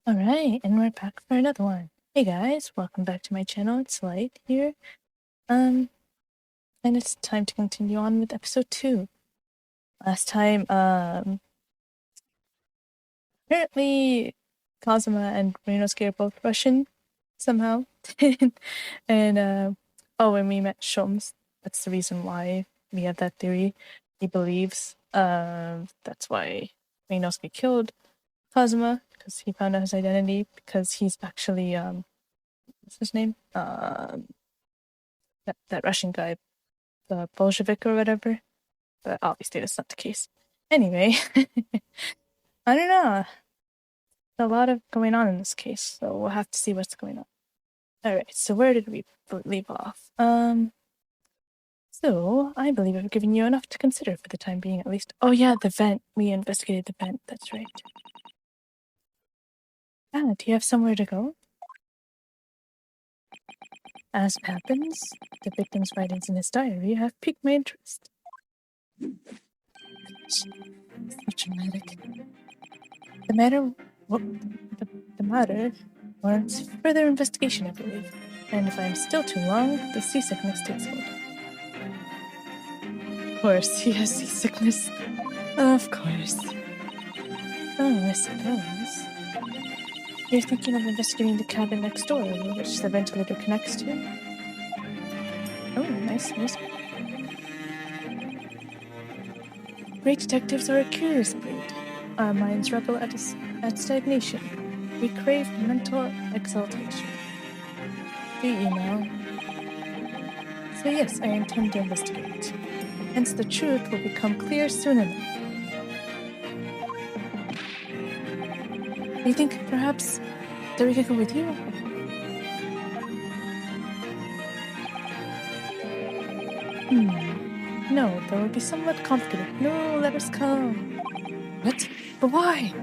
Alright, and we're back for another one. Hey guys, welcome back to my channel. It's Light here. And it's time to continue on with episode 2. Last time, apparently Kazuma and Ryunosuke are both Russian somehow. and when we met Shums, that's the reason why we have that theory. He believes that's why Ryunosuke killed Kazuma, because he found out his identity, because he's actually what's his name? That Russian guy, the Bolshevik or whatever. But obviously that's not the case. Anyway, I don't know. A lot of going on in this case, so we'll have to see what's going on. Alright, so where did we leave off? So I believe I've given you enough to consider for the time being, at least. Oh yeah, the vent. We investigated the vent, that's right. Do you have somewhere to go? As it happens, the victim's writings in his diary have piqued my interest. So dramatic. The matter warrants further investigation, I believe. And if I am still too long, the seasickness takes hold. Of course, he has seasickness. Of course. Oh, I suppose. You're thinking of investigating the cabin next door, which the ventilator connects to? Oh, nice. Great detectives are a curious breed. Our minds rebel at stagnation. We crave mental exaltation. Do you know? So yes, I intend to investigate. Hence the truth will become clear soon enough. Do you think perhaps that we could go with you? No, that would be somewhat complicated. No, let us come. What? But why?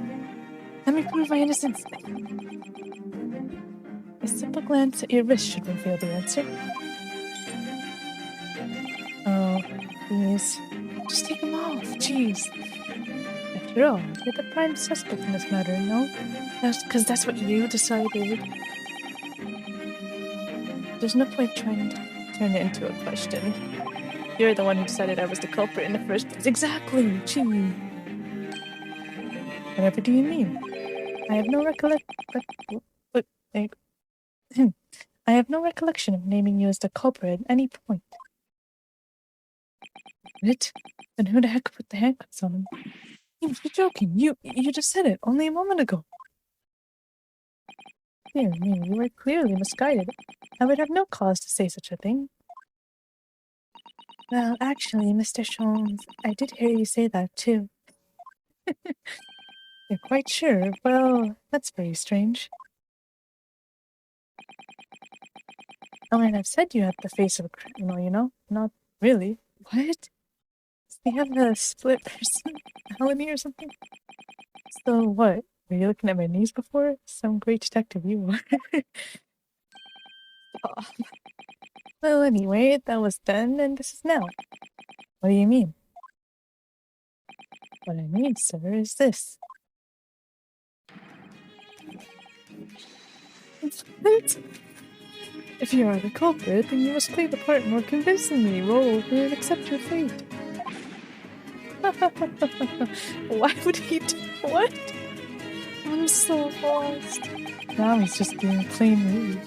Let me prove my innocence. A simple glance at your wrist should reveal the answer. Oh, please. Just take them off, jeez. After all, you're the prime suspect in this matter, no? Because that's what you decided. There's no point trying to turn it into a question. You're the one who decided I was the culprit in the first place. Exactly, gee. Whatever do you mean? I have no I have no recollection of naming you as the culprit at any point. What? Then who the heck put the handcuffs on him? You're joking. You just said it only a moment ago. Dear me, you were clearly misguided. I would have no cause to say such a thing. Well, actually, Mr. Sholmes, I did hear you say that too. You're quite sure? Well, that's very strange. I mean, I've said you have the face of a criminal, you know? Not really. What? Do you have a split personality or something? So what? Were you looking at my knees before? Some great detective you are. Oh. Well, anyway, that was then, and this is now. What do you mean? What I mean, sir, is this. What? If you are the culprit, then you must play the part more convincingly. Roll over and accept your fate. Why would he do what? I'm so lost. Now he's just being plain rude.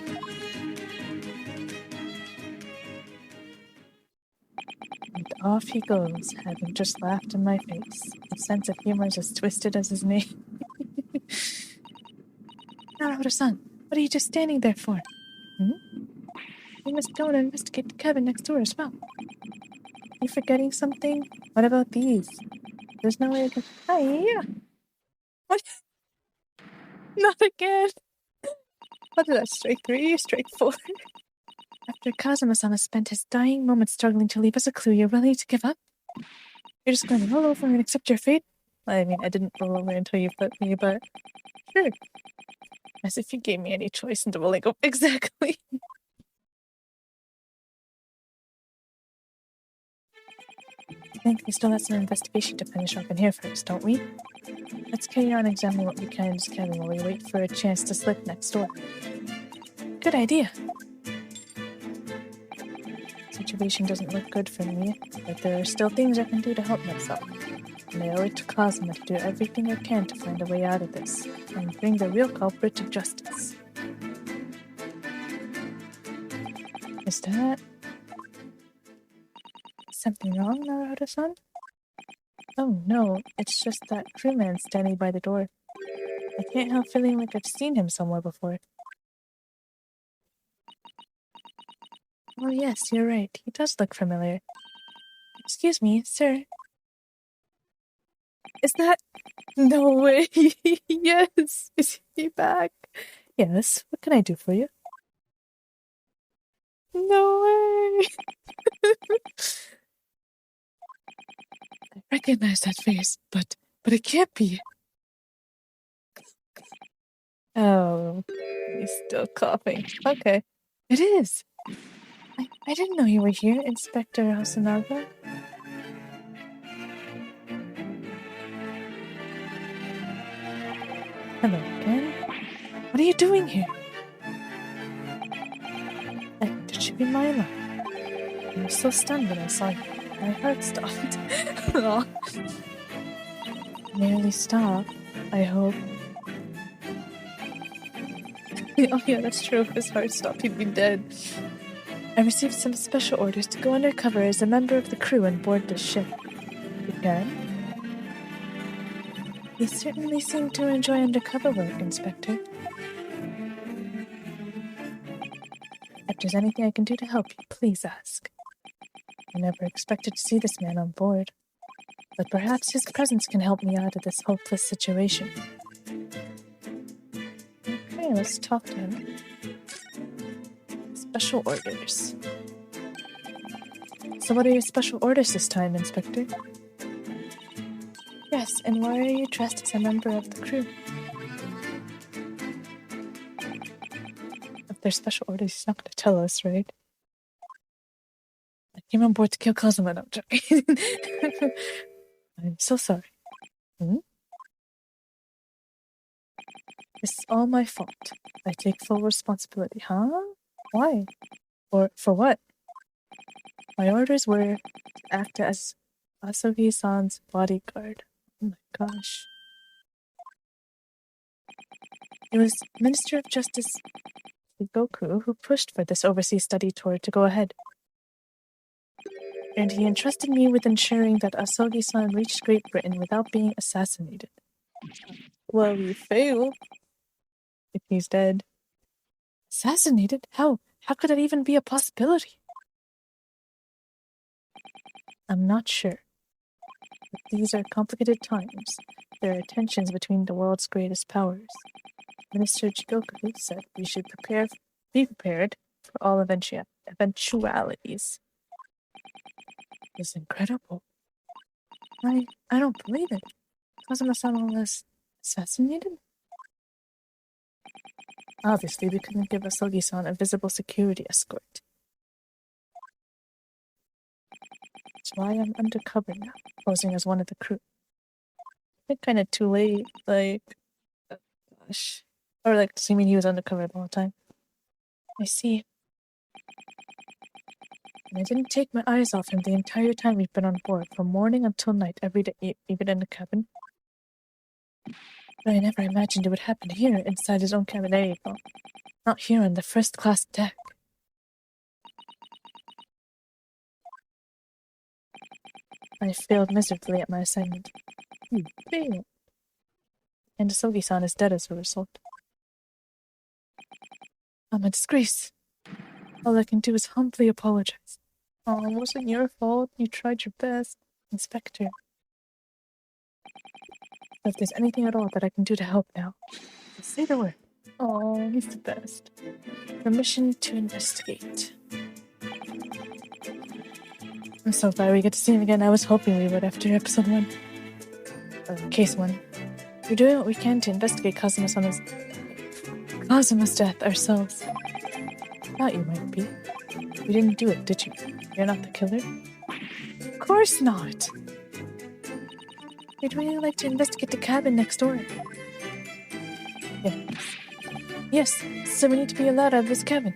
And off he goes, having just laughed in my face. His sense of humor is as twisted as his name. Naruto-san, what are you just standing there for? We must go and investigate the cabin next door as well. You forgetting something? What about these? There's no way I can. Hi. What? Not again. What did I strike 3? Strike 4? After Kazuma-sama spent his dying moments struggling to leave us a clue, you're ready to give up? You're just going to roll over and accept your fate? I mean, I didn't roll over until you put me, but sure. As if you gave me any choice into rolling over. Exactly. think we still have some investigation to finish up in here first, don't we? Let's carry on examining what we can in this cabin while we wait for a chance to slip next door. Good idea. Situation doesn't look good for me, but there are still things I can do to help myself. And I owe it to Cosmo to do everything I can to find a way out of this, and bring the real culprit to justice. Is that something wrong, Naruto-san? Oh no, it's just that crewman standing by the door. I can't help feeling like I've seen him somewhere before. Oh yes, you're right. He does look familiar. Excuse me, sir. Is that... No way! Yes! Is he back? Yes, what can I do for you? No way! I recognize that face, but it can't be. Oh, he's still coughing. Okay. It is! I didn't know you were here, Inspector Hosonaga. Hello again. What are you doing here? I think it should be my alarm. I was so stunned when I saw you. My heart stopped. Aw. Nearly stopped, I hope. Oh yeah, that's true. If his heart stopped, he'd be dead. I received some special orders to go undercover as a member of the crew and board this ship. You can? You certainly seem to enjoy undercover work, Inspector. If there's anything I can do to help you, please ask. I never expected to see this man on board, but perhaps his presence can help me out of this hopeless situation. Okay, let's talk to him. Special orders. So what are your special orders this time, Inspector? Yes, and why are you dressed as a member of the crew? If there's special orders, he's not going to tell us, right? I came on board to kill Cosmo. No, I'm joking. I'm so sorry. This is all my fault. I take full responsibility. Huh? Why? Or for what? My orders were to act as Asogi-san's bodyguard. Oh my gosh. It was Minister of Justice Goku who pushed for this overseas study tour to go ahead. And he entrusted me with ensuring that Asogi-san reached Great Britain without being assassinated. Well, we failed. If he's dead. Assassinated? How? How could that even be a possibility? I'm not sure. But these are complicated times. There are tensions between the world's greatest powers. Minister Jigoku said we should be prepared for all eventualities. It's incredible. I don't believe it. Kazuma-sama was assassinated? Obviously, we couldn't give Asogi-san a visible security escort. That's why I'm undercover now, posing as one of the crew. I think kind of too late, like... Oh gosh. Or like, does he mean he was undercover the whole time? I see. And I didn't take my eyes off him the entire time we've been on board, from morning until night, every day, even in the cabin. But I never imagined it would happen here, inside his own cabin. There you go. Not here on the first-class deck. I failed miserably at my assignment. You failed. And Asogi-san is dead as a result. I'm a disgrace. All I can do is humbly apologize. Oh, it wasn't your fault. You tried your best. Inspector. If there's anything at all that I can do to help now, just say the word. Oh, he's the best. Permission to investigate. I'm so glad we get to see him again. I was hoping we would after episode 1. Case 1. We're doing what we can to investigate Kazuma's death ourselves. Thought you might be. You didn't do it, did you? You're not the killer? course not. We'd really like to investigate the cabin next door. Yes. Yes, so we need to be allowed out of this cabin.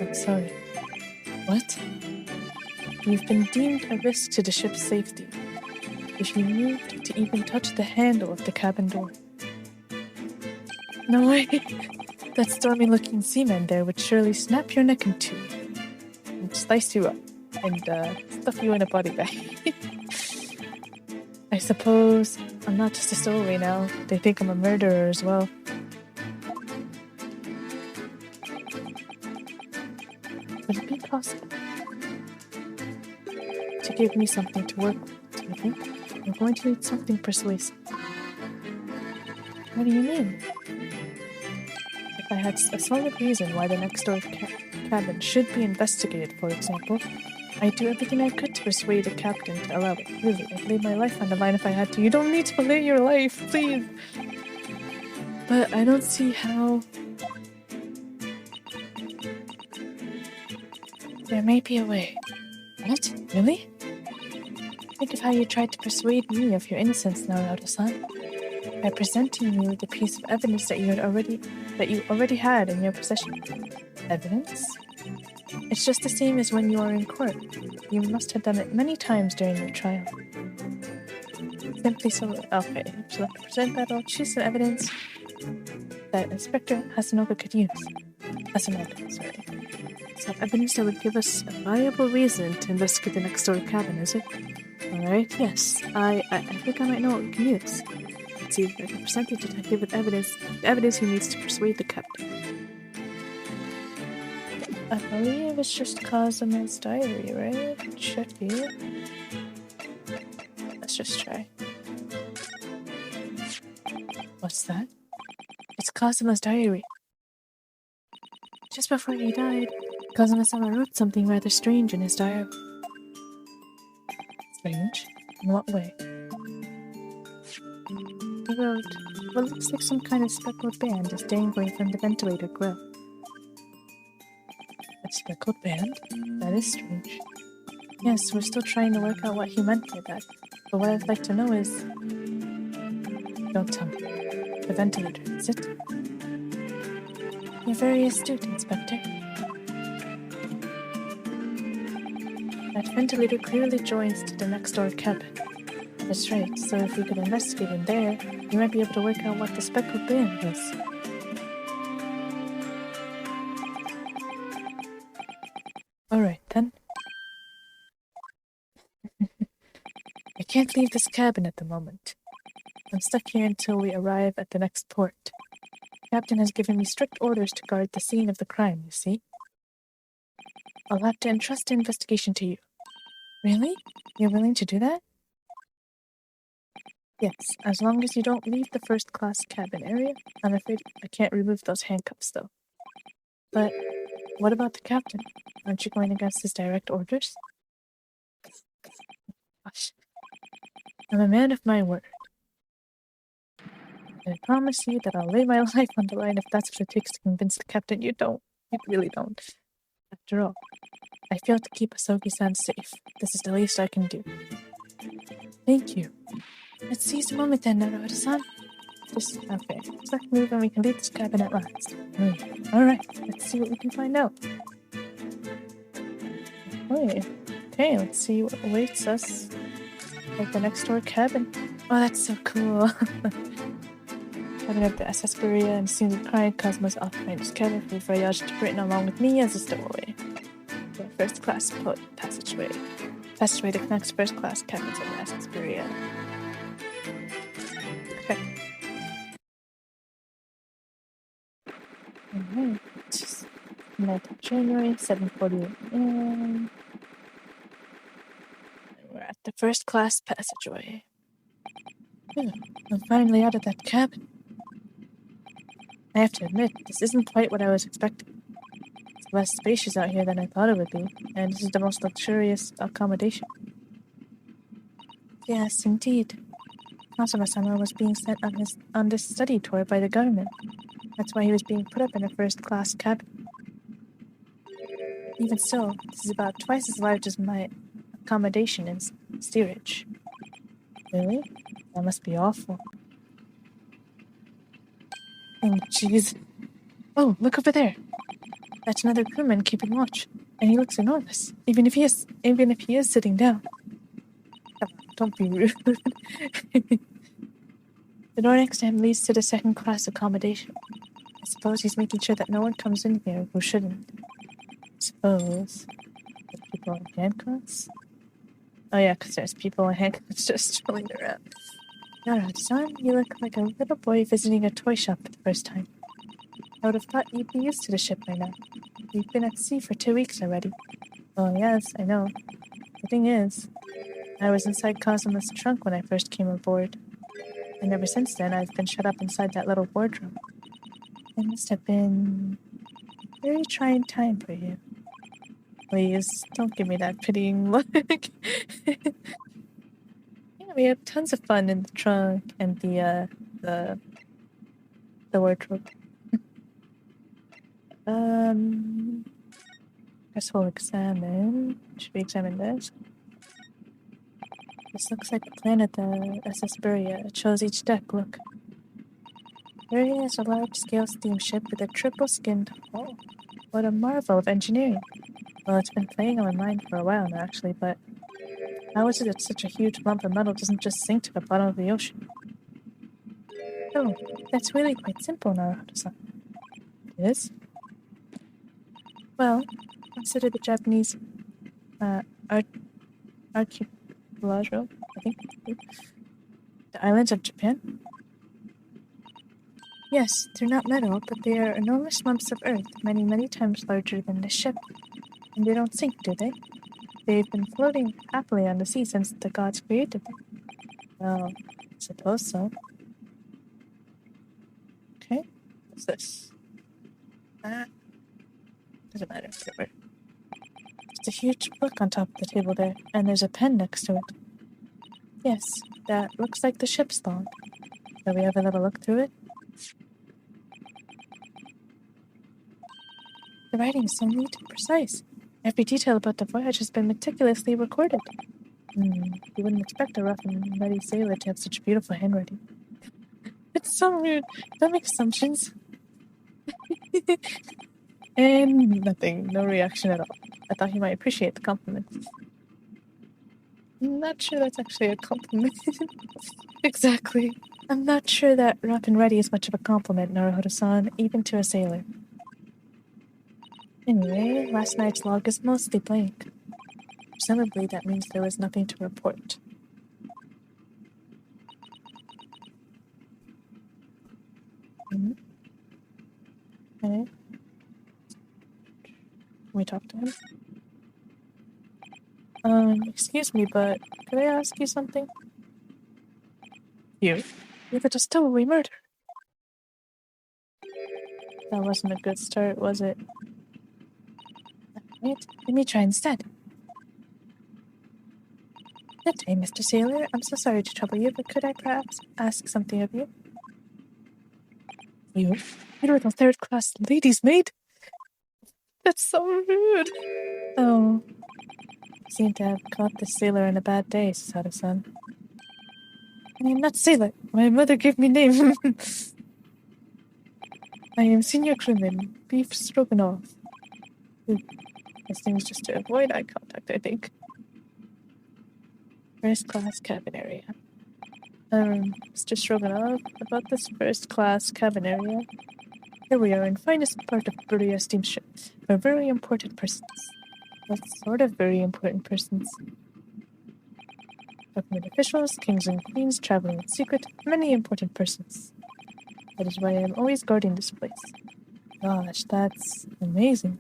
I'm sorry. What? You've been deemed a risk to the ship's safety. If you moved to even touch the handle of the cabin door. No way. That stormy-looking seaman there would surely snap your neck in two and slice you up and stuff you in a body bag. I suppose I'm not just a stowaway now. They think I'm a murderer as well. Would it be possible to give me something to work with, do you think? I'm going to need something persuasive. What do you mean? If I had a solid reason why the next door cabin should be investigated, for example, I'd do everything I could to persuade the captain to allow it. Really, I'd lay my life on the line if I had to. You don't need to lay your life, please! But I don't see how... There may be a way. What? Really? Think of how you tried to persuade me of your innocence now, Naruto-san. By presenting you with a piece of evidence that you already had in your possession. Evidence? It's just the same as when you are in court. You must have done it many times during your trial. Simply so... Okay, so to present that all choose some evidence that Inspector Hosonaga could use. Hosonaga, sorry. Some evidence that would give us a viable reason to investigate the next door cabin, is it? Alright, yes. I think I might know what we can use. Let's see if I can present the detective with evidence. The evidence he needs to persuade the captain. I believe it's just Kazuma's diary, right? Should be. Let's just try. What's that? It's Kazuma's diary. Just before he died, Kazuma-sama wrote something rather strange in his diary. Strange? In what way? He wrote, what looks like some kind of speckled band is dangling from the ventilator grill. A speckled band? That is strange. Yes, we're still trying to work out what he meant by that. But what I'd like to know is... Don't tell me. The ventilator, is it? You're very astute, Inspector. That ventilator clearly joins to the next door cabin. That's right, so if we could investigate in there, we might be able to work out what the speckled band is. Alright then. I can't leave this cabin at the moment. I'm stuck here until we arrive at the next port. The captain has given me strict orders to guard the scene of the crime, you see. I'll have to entrust the investigation to you. Really? You're willing to do that? Yes, as long as you don't leave the first-class cabin area. I'm afraid I can't remove those handcuffs, though. But what about the captain? Aren't you going against his direct orders? Gosh. I'm a man of my word. And I promise you that I'll lay my life on the line if that's what it takes to convince the captain you don't. You really don't. After all, I failed to keep Asogi-san safe. This is the least I can do. Thank you. Let's seize the moment then, Naruto-san. Just, okay. Let's move and we can leave this cabin at last. Alright, let's see what we can find out. Okay, let's see what awaits us at the next door cabin. Oh, that's so cool. Cabin of the SS Berea and soon the crying Cosmos occupying his cabin for the voyage to Britain along with me as a stowaway. The first class passageway. Passageway that connects first class cabins of the SS Berea. Okay. Alright. Night of January, 7:48 AM. We're at the first class passageway. I'm finally out of that cabin. I have to admit, this isn't quite what I was expecting. It's less spacious out here than I thought it would be, and this is the most luxurious accommodation. Yes, indeed. Kazuma-sama was being sent on this study tour by the government. That's why he was being put up in a first-class cabin. Even so, this is about twice as large as my accommodation in steerage. Really? That must be awful. Oh, jeez. Oh, look over there. That's another crewman keeping watch, and he looks enormous. Even if he is sitting down. Come on, don't be rude. The door next to him leads to the second-class accommodation. I suppose he's making sure that no one comes in here who shouldn't. Suppose. There's people in handcuffs? Oh yeah, because there's people in handcuffs just strolling around. Alright, son, you look like a little boy visiting a toy shop for the first time. I would have thought you'd be used to the ship by now. You've been at sea for 2 weeks already. Oh yes, I know. The thing is, I was inside Cosmo's trunk when I first came aboard. And ever since then, I've been shut up inside that little wardrobe. It must have been a very trying time for you. Please, don't give me that pitying look. Yeah, we had tons of fun in the trunk and the wardrobe. Guess we'll examine. Should we examine this? This looks like the plan of the SS Buria. It shows each deck, look. Buria is a large-scale steamship with a triple-skinned hull. What a marvel of engineering. Well, it's been playing on my mind for a while now, actually, but how is it that such a huge lump of metal doesn't just sink to the bottom of the ocean? Oh, that's really quite simple, Naruto-san. It is? Well, consider the Japanese archipelago, I think. The islands of Japan? Yes, they're not metal, but they are enormous lumps of earth, many, many times larger than this ship. And they don't sink, do they? They've been floating happily on the sea since the gods created them. Well, I suppose so. Okay, what's this? Doesn't matter, whatever. There's a huge book on top of the table there, and there's a pen next to it. Yes, that looks like the ship's log. Shall we have a little look through it? The writing is so neat and precise. Every detail about the voyage has been meticulously recorded. You wouldn't expect a rough and ready sailor to have such beautiful handwriting. It's so rude. Don't make assumptions. And nothing. No reaction at all. I thought he might appreciate the compliment. I'm not sure that's actually a compliment. Exactly. I'm not sure that rough and ready is much of a compliment, Naruto-san, even to a sailor. Anyway, last night's log is mostly blank. Presumably that means there was nothing to report. Okay. Can we talk to him? Excuse me, but could I ask you something? You? You were the stowaway murder. That wasn't a good start, was it? Wait, let me try instead. Good day, Mr. Sailor. I'm so sorry to trouble you, but could I perhaps ask something of you? You? You're the third-class lady's maid? That's so rude. Oh. You seem to have caught the sailor in a bad day, Susato-san. I am not sailor. My mother gave me name. I am senior crewman, beef stroganoff. This thing's just to avoid eye contact, I think. First-class cabin area. Mr. Stroganoff, about this first-class cabin area. Here we are in finest part of Buria steamship for very important persons. What sort of very important persons? Government officials, kings and queens traveling in secret, many important persons. That is why I am always guarding this place. Gosh, that's amazing.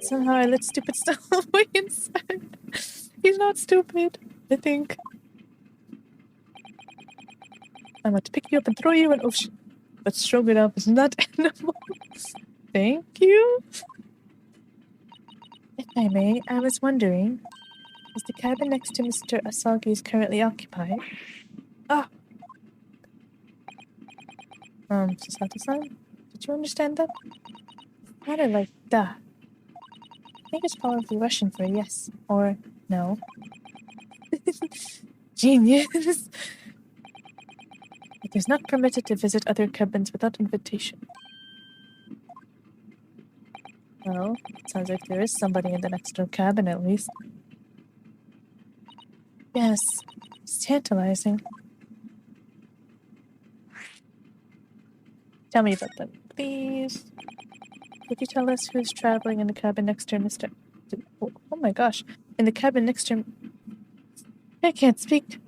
Somehow I let stupid stuff away inside. He's not stupid, I think. I'm going to pick you up and throw you in ocean. But Stroganoff is not animal. Thank you. If I may, I was wondering, is the cabin next to Mr. Asagi's currently occupied? Ah! Susato-san, did you understand that? Kind of like that. I think it's probably Russian for yes or no. Genius! It is not permitted to visit other cabins without invitation. Well, it sounds like there is somebody in the next door cabin at least. Yes, it's tantalizing. Tell me about them, please. Could you tell us who's traveling in the cabin next to Mr. Oh my gosh. In the cabin next to... I can't speak.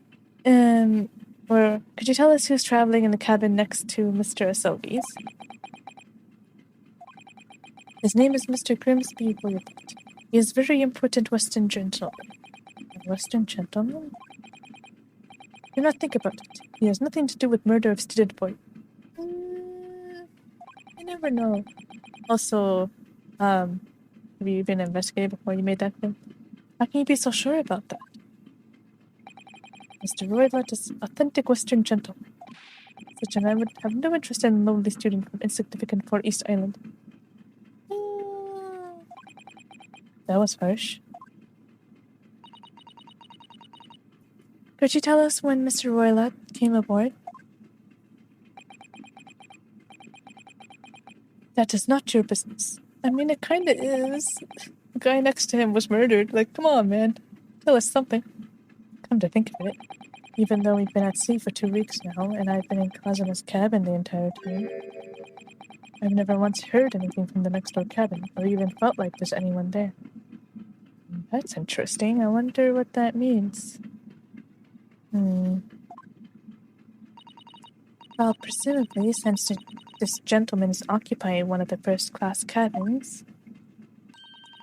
Or could you tell us who's traveling in the cabin next to Mr. Asogi's? His name is Mr. Grimsby Williamson. He is very important Western gentleman. A Western gentleman? Do not think about it. He has nothing to do with murder of student boy. I never know. Also, have you been investigated before you made that claim? How can you be so sure about that? Mr. Roylott is authentic Western gentleman. Such a man would have no interest in a lonely student from insignificant Far East Island. That was harsh. Could you tell us when Mr. Roylott came aboard? That is not your business. I mean, it kinda is. The guy next to him was murdered. Like, come on, man. Tell us something. Come to think of it, even though we've been at sea for 2 weeks now, and I've been in Kazuma's cabin the entire time, I've never once heard anything from the next door cabin, or even felt like there's anyone there. That's interesting. I wonder what that means. Well, presumably, since this gentleman is occupying one of the first-class cabins,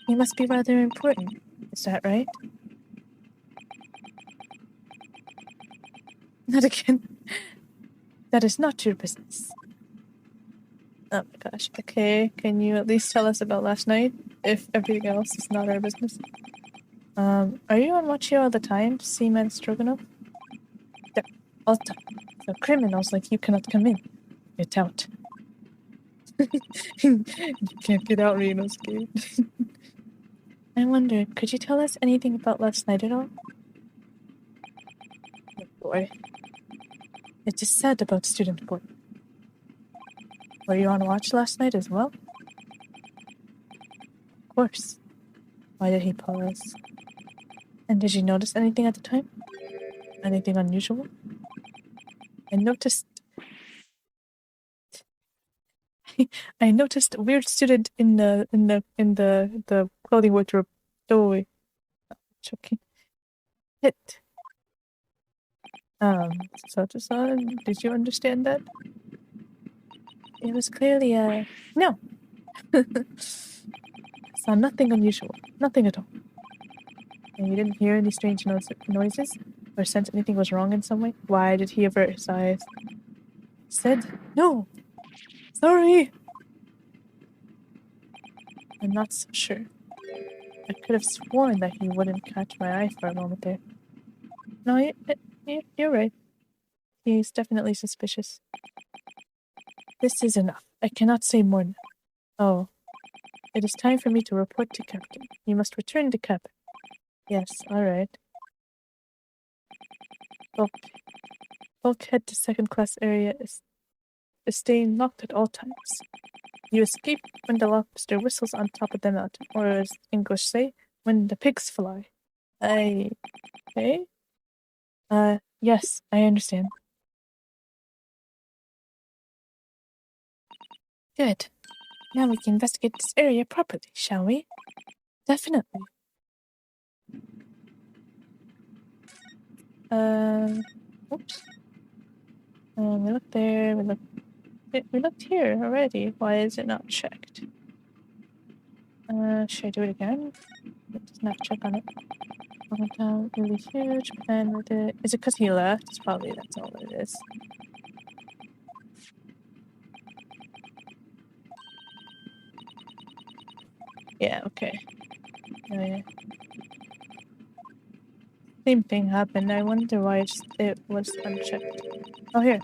he must be rather important. Is that right? Not again. That is not your business. Oh my gosh. Okay, can you at least tell us about last night, if everything else is not our business? Are you on watch here all the time, Seaman Stroganoff? Yeah, all the time. So criminals like you cannot come in. Get out. You can't get out, Renosuke. I wonder, could you tell us anything about last night at all? Oh boy. It is sad about Student Boy. Were you on watch last night as well? Of course. Why did he pause? And did you notice anything at the time? Anything unusual? I noticed a weird student in the clothing wardrobe doorway. Choking. Hit. Sato-san, did you understand that? It was clearly no. Saw nothing unusual. Nothing at all. And you didn't hear any strange noises? Or sense anything was wrong in some way? Why did he avert his eyes? Said, no. Sorry. I'm not so sure. I could have sworn that he wouldn't catch my eye for a moment there. No, you're right. He's definitely suspicious. This is enough. I cannot say more now. Oh. It is time for me to report to Captain. You must return to cabin. Yes, alright. Bulkhead to second-class area is staying locked at all times. You escape when the lobster whistles on top of the mountain, or as English say, when the pigs fly. Okay? Yes, I understand. Good. Now we can investigate this area properly, shall we? Definitely. Oops. We looked there, we looked here already. Why is it not checked? Should I do it again? Let's not check on it. Went down really huge, and with it. Is it because he left? It's probably that's all it is. Yeah, okay. Oh, yeah. Same thing happened. I wonder why it was unchecked. Oh, here.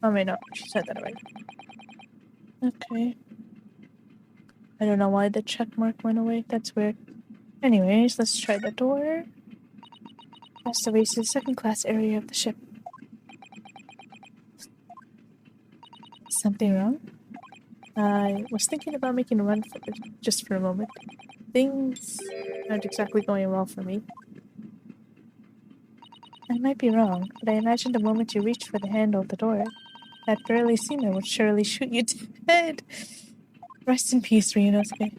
Oh, wait, no. She said that already. Okay. I don't know why the check mark went away. That's weird. Anyways, let's try the door. That's the way to the second-class area of the ship. Something wrong? I was thinking about making a run for it, just for a moment. Things aren't exactly going well for me. I might be wrong, but I imagine the moment you reached for the handle of the door, that burly seaman would surely shoot you dead. Rest in peace, Ryunosuke.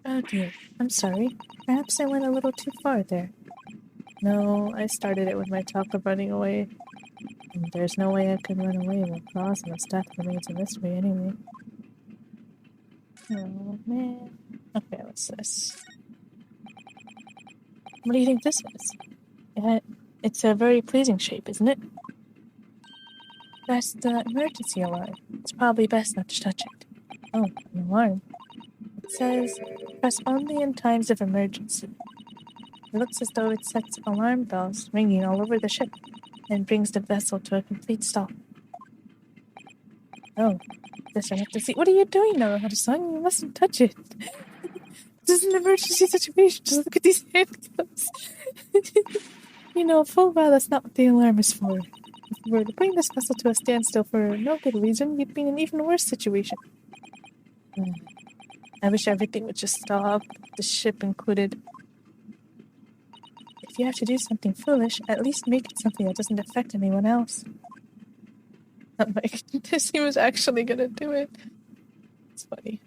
Oh dear, I'm sorry. Perhaps I went a little too far there. No, I started it with my talk of running away. And there's no way I could run away while Cosmo's death remains a mystery anyway. Oh man. Okay, what's this? What do you think this is? It's a very pleasing shape, isn't it? That's the emergency alarm. It's probably best not to touch it. Oh, an alarm. It says, press only in times of emergency. It looks as though it sets alarm bells ringing all over the ship and brings the vessel to a complete stop. Oh, guess I have to see. What are you doing now, Haru-san? You mustn't touch it. This is an emergency situation. Just look at these handcuffs. You know, full well, that's not what the alarm is for. If we were to bring this vessel to a standstill for no good reason, you'd be in an even worse situation. I wish everything would just stop, the ship included. If you have to do something foolish, at least make it something that doesn't affect anyone else. Oh my goodness, he was actually gonna do it. It's funny.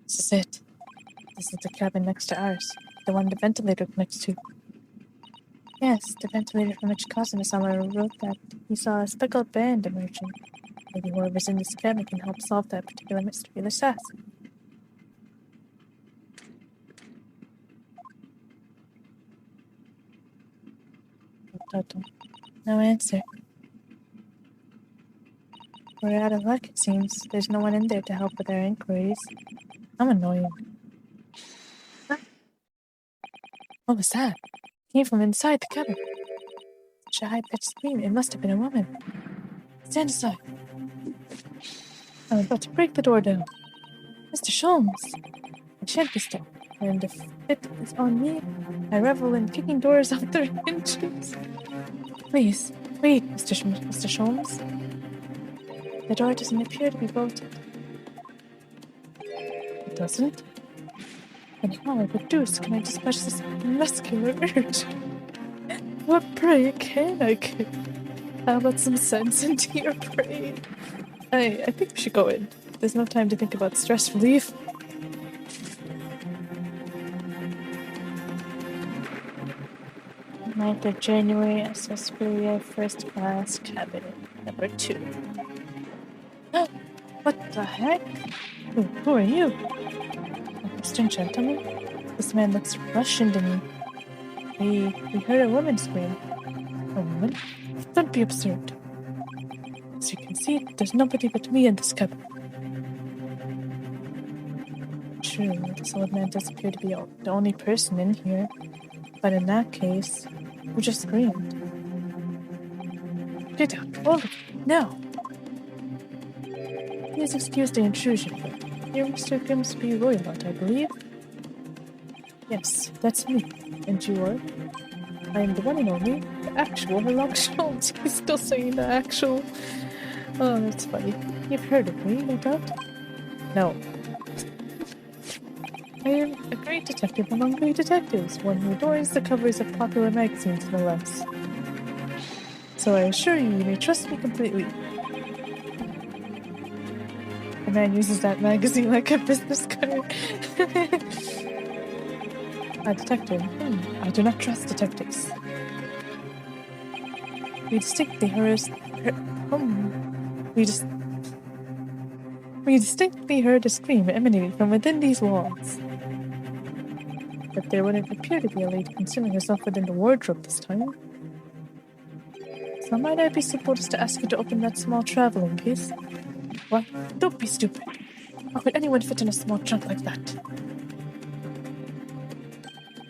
This is it. This is the cabin next to ours. The one the ventilator connects to. Yes, the ventilator from which Kazuma-sama wrote that he saw a speckled band emerging. Maybe whoever's in this cabin can help solve that particular mysterious task. No answer. We're out of luck, it seems. There's no one in there to help with our inquiries. I'm annoyed. What was that? It came from inside the cabin. Such a high-pitched scream. It must have been a woman. Stand aside. I'm about to break the door down. Mr. Sholmes! I shan't be stopped. And if it is on me, I revel in kicking doors off their hinges. Please, wait, Mr. Sholmes. The door doesn't appear to be bolted. It doesn't? Then how, the deuce, can I dispatch this muscular urge? What prey can I kick? How about some sense into your prey? I think we should go in. There's no time to think about stress relief. Ninth of January, Suspiria, first class, cabin number 2. What the heck? Who are you? A strange gentleman? This man looks Russian to me. We heard a woman scream. A woman? Don't be absurd. As you can see, there's nobody but me in this cabin. True, this old man does appear to be the only person in here. But in that case, who just screamed? Get out, all of you, now! Please excuse the intrusion, but you're Mr. Grimsby Roylott, I believe? Yes, that's me. And you are? I am the one and only, the actual Herlock Sholmes. He's still saying the actual. Oh, that's funny. You've heard of me, no doubt? No. I am a great detective among great detectives, one who adorns the covers of popular magazines, no less. So I assure you, you may trust me completely. The man uses that magazine like a business card. A detective? I do not trust detectives. We distinctly heard a scream emanating from within these walls. But there wouldn't appear to be a lady concealing herself within the wardrobe this time. So might I be so bold as to ask you to open that small traveling case? What? Don't be stupid. How could anyone fit in a small trunk like that?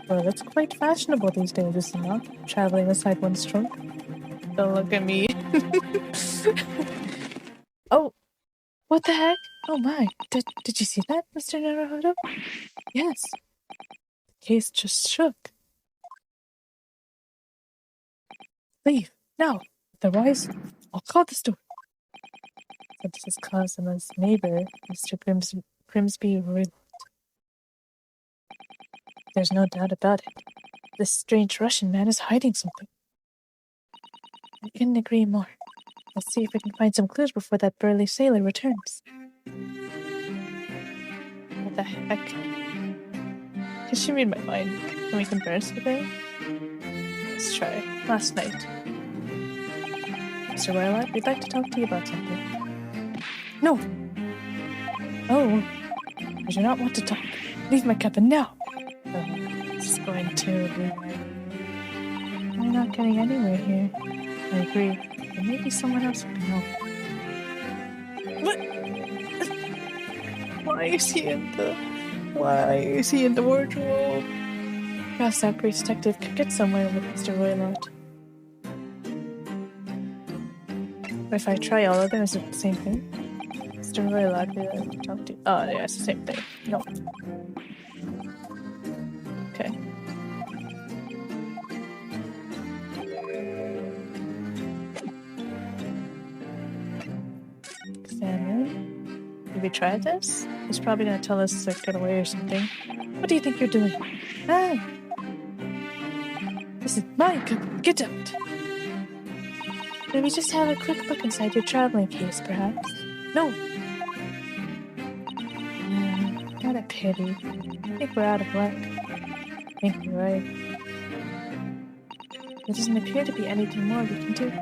Well, it's quite fashionable these days, is it not? Traveling inside one's trunk. Don't look at me. Oh, what the heck? Oh my, did you see that, Mr. Naruhodo? Yes. The case just shook. Leave, now. Otherwise, I'll call the store. Said his cousin and his neighbor, Mr. Grimsby Roylott. There's no doubt about it. This strange Russian man is hiding something. I couldn't agree more. Let's see if we can find some clues before that burly sailor returns. What the heck? Did she read my mind? Can we compare today? Let's try. Last night. Mr. Roylott, we'd like to talk to you about something. No! Oh, I do not want to talk. Leave my cabin now! This is going terribly. We're not getting anywhere here. I agree. There may be someone else who can help. What? Why is he in the wardrobe? Perhaps that great detective could get somewhere with Mr. Roylott. If I try all of them, is it the same thing? Mr. Roylott, we like to talk to. Oh, yeah, it's the same thing. No. Okay. Examine. Did we try this? He's probably gonna tell us to get away or something. What do you think you're doing? Ah! This is my cabin. Get out! Did we just have a quick look inside your traveling case, perhaps? No! What a pity. I think we're out of luck. I think you're right. There doesn't appear to be anything more we can do.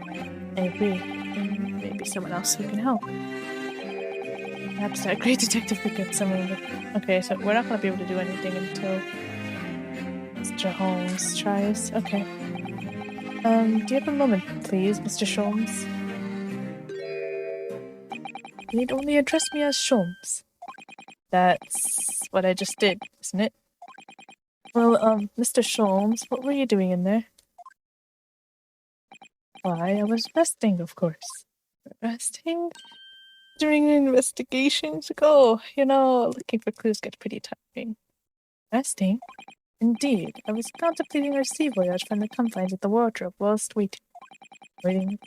I agree. Maybe someone else who can help. Perhaps that great detective could get someone with... Okay, so we're not going to be able to do anything until Mr. Holmes tries. Okay. Do you have a moment, please, Mr. Sholmes? You need only address me as Sholmes. That's what I just did, isn't it? Well, Mr. Sholmes, what were you doing in there? Why, I was resting, of course. Resting? During investigations? Oh, looking for clues gets pretty tiring. Resting? Indeed, I was contemplating our sea voyage from the confines of the wardrobe whilst waiting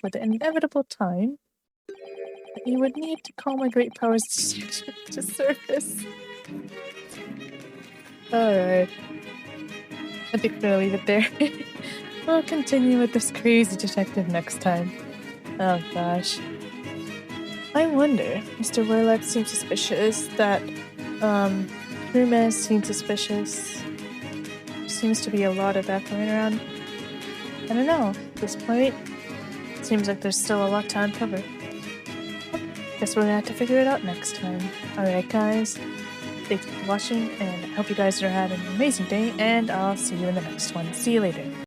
for the inevitable time that you would need to call my great powers to surface. Alright. I think we're gonna leave it there. We'll continue with this crazy detective next time. Oh gosh. I wonder, Mr. Roylott seems suspicious, that, Hermes seems suspicious. Seems to be a lot of that going around. I don't know, at this point, it seems like there's still a lot to uncover. Guess we're gonna have to figure it out next time. Alright guys, thank you for watching, and I hope you guys are having an amazing day, and I'll see you in the next one. See you later.